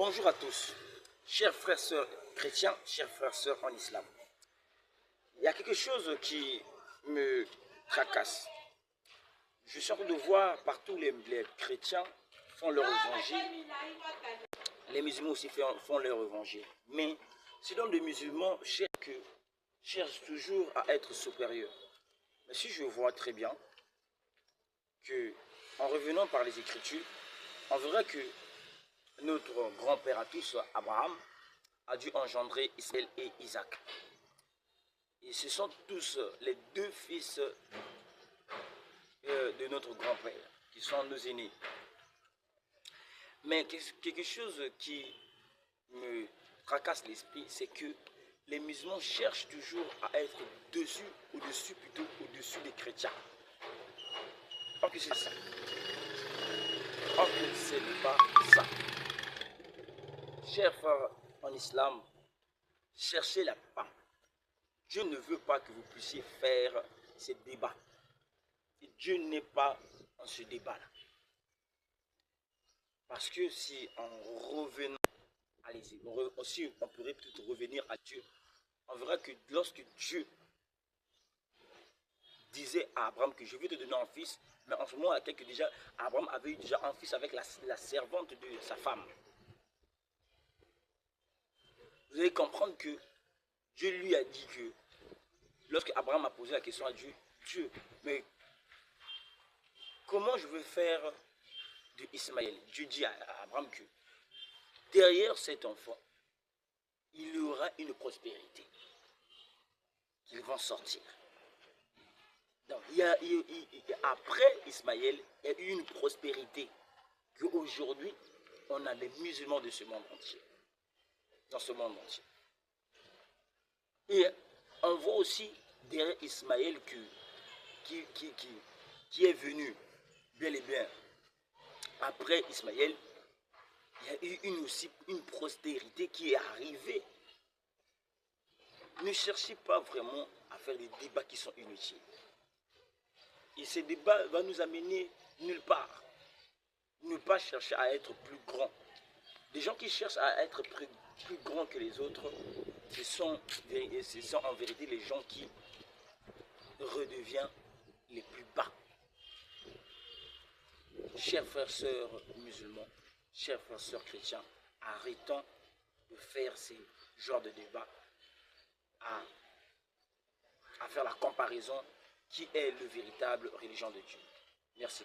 Bonjour à tous, chers frères et sœurs chrétiens, chers frères et sœurs en islam. Il y a quelque chose qui me tracasse. Je suis en train de voir partout les chrétiens font leur évangile, les musulmans aussi font leur évangile. Mais ce dont les musulmans cherchent toujours à être supérieurs. Mais si je vois très bien que, en revenant par les Écritures, on verra que notre grand-père à tous, Abraham, a dû engendrer Ismaël et Isaac. Et ce sont tous les deux fils de notre grand-père, qui sont nos aînés. Mais quelque chose qui me tracasse l'esprit, c'est que les musulmans cherchent toujours à être au-dessus des chrétiens. Or que c'est ça. Or que ce n'est pas ça. Chers frères en islam, cherchez la paix. Dieu ne veut pas que vous puissiez faire ces débats. Et Dieu n'est pas dans ce débat-là. Parce que si en revenant, allez-y, aussi on pourrait peut-être revenir à Dieu, on verra que lorsque Dieu disait à Abraham que je vais te donner un fils, mais en ce moment, Abraham avait eu déjà un fils avec la servante de sa femme. Vous allez comprendre que Dieu lui a dit que, lorsque Abraham a posé la question à Dieu, mais comment je veux faire de Ismaël? Dieu dit à Abraham que derrière cet enfant, il y aura une prospérité. Qu'ils vont sortir. Donc, après Ismaël, il y a eu une prospérité qu'aujourd'hui, on a les musulmans de ce monde entier. Dans ce monde entier. Et on voit aussi derrière Ismaël qui est venu bel et bien après Ismaël, il y a eu aussi une prospérité qui est arrivée. Ne cherchez pas vraiment à faire des débats qui sont inutiles. Et ces débats vont nous amener nulle part. Ne pas chercher à être plus grand. Les gens qui cherchent à être plus grands que les autres, ce sont en vérité les gens qui redeviennent les plus bas. Chers frères et sœurs musulmans, chers frères et sœurs chrétiens, arrêtons de faire ces genres de débats, à faire la comparaison qui est le véritable religion de Dieu. Merci.